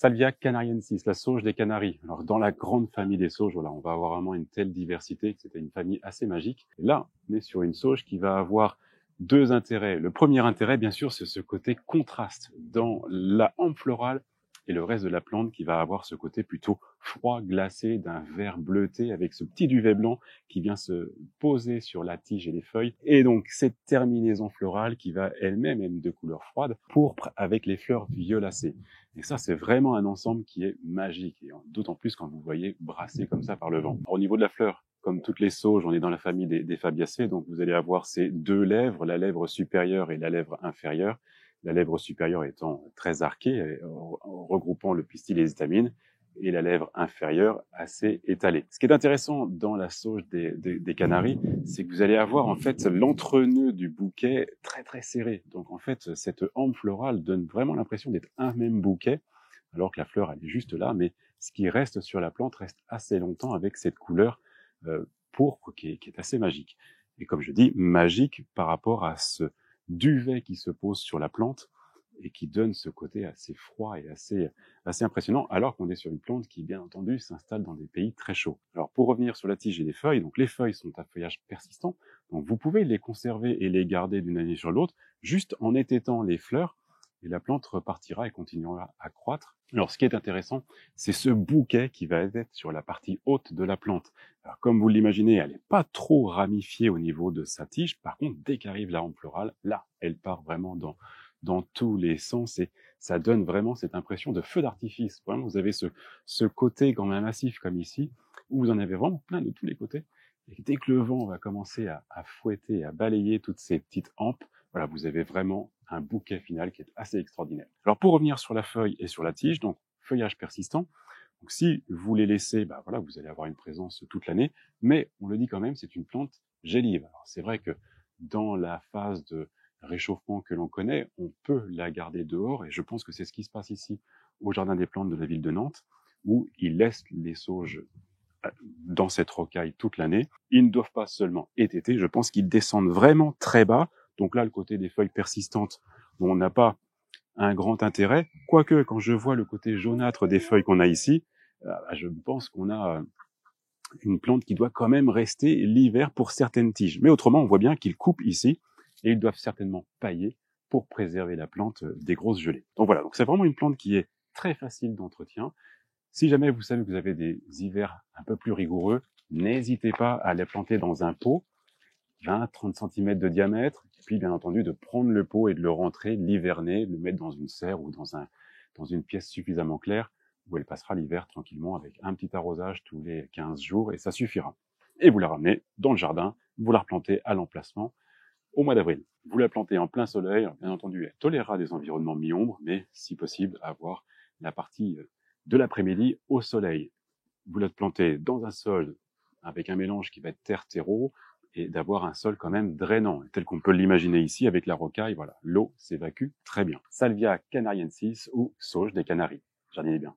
Salvia canariensis, la sauge des Canaries. Alors, dans la grande famille des sauges, voilà, on va avoir vraiment une telle diversité que c'était une famille assez magique. Et là, on est sur une sauge qui va avoir deux intérêts. Le premier intérêt, bien sûr, c'est ce côté contraste dans la hampe florale et le reste de la plante qui va avoir ce côté plutôt froid, glacé, d'un vert bleuté avec ce petit duvet blanc qui vient se poser sur la tige et les feuilles. Et donc, cette terminaison florale qui va elle-même être de couleur froide, pourpre avec les fleurs violacées. Et ça, c'est vraiment un ensemble qui est magique, et d'autant plus quand vous voyez brassé comme ça par le vent. Alors, au niveau de la fleur, comme toutes les sauges, on est dans la famille des Fabiacées, donc vous allez avoir ces deux lèvres, la lèvre supérieure et la lèvre inférieure. La lèvre supérieure étant très arquée, regroupant le pistil et les étamines, et la lèvre inférieure assez étalée. Ce qui est intéressant dans la sauge des Canaries, c'est que vous allez avoir en fait l'entrenœud du bouquet très très serré. Donc en fait, cette hampe florale donne vraiment l'impression d'être un même bouquet, alors que la fleur elle est juste là, mais ce qui reste sur la plante reste assez longtemps avec cette couleur pourpre qui est assez magique. Et comme je dis, magique par rapport à ce duvet qui se pose sur la plante et qui donne ce côté assez froid et assez impressionnant, alors qu'on est sur une plante qui, bien entendu, s'installe dans des pays très chauds. Alors, pour revenir sur la tige et les feuilles, donc les feuilles sont à feuillage persistant, donc vous pouvez les conserver et les garder d'une année sur l'autre, juste en étêtant les fleurs, et la plante repartira et continuera à croître. Alors, ce qui est intéressant, c'est ce bouquet qui va être sur la partie haute de la plante. Alors, comme vous l'imaginez, elle n'est pas trop ramifiée au niveau de sa tige. Par contre, dès qu'arrive la hampe florale, là, elle part vraiment dans tous les sens et ça donne vraiment cette impression de feu d'artifice. Vraiment, vous avez ce côté quand même massif comme ici, où vous en avez vraiment plein de tous les côtés. Et dès que le vent va commencer à fouetter, à balayer toutes ces petites hampes, voilà, vous avez vraiment un bouquet final qui est assez extraordinaire. Alors pour revenir sur la feuille et sur la tige, donc feuillage persistant, donc si vous les laissez, bah voilà, vous allez avoir une présence toute l'année, mais on le dit quand même, c'est une plante gélive. Alors c'est vrai que dans la phase de réchauffement que l'on connaît, on peut la garder dehors, et je pense que c'est ce qui se passe ici au Jardin des Plantes de la ville de Nantes, où ils laissent les sauges dans cette rocaille toute l'année. Ils ne doivent pas seulement étêter, je pense qu'ils descendent vraiment très bas. Donc là, le côté des feuilles persistantes, on n'a pas un grand intérêt. Quoique, quand je vois le côté jaunâtre des feuilles qu'on a ici, je pense qu'on a une plante qui doit quand même rester l'hiver pour certaines tiges. Mais autrement, on voit bien qu'ils coupent ici, et ils doivent certainement pailler pour préserver la plante des grosses gelées. Donc voilà, donc c'est vraiment une plante qui est très facile d'entretien. Si jamais vous savez que vous avez des hivers un peu plus rigoureux, n'hésitez pas à les planter dans un pot, 20-30 cm de diamètre, et puis bien entendu de prendre le pot et de le rentrer, l'hiverner, le mettre dans une serre ou dans une pièce suffisamment claire, où elle passera l'hiver tranquillement avec un petit arrosage tous les 15 jours, et ça suffira. Et vous la ramenez dans le jardin, vous la replantez à l'emplacement au mois d'avril. Vous la plantez en plein soleil, bien entendu, elle tolérera des environnements mi-ombre, mais si possible, avoir la partie de l'après-midi au soleil. Vous la plantez dans un sol avec un mélange qui va être terre-terreau, et d'avoir un sol quand même drainant, tel qu'on peut l'imaginer ici avec la rocaille. Voilà, l'eau s'évacue très bien. Salvia canariensis ou sauge des Canaries. Jardinez bien.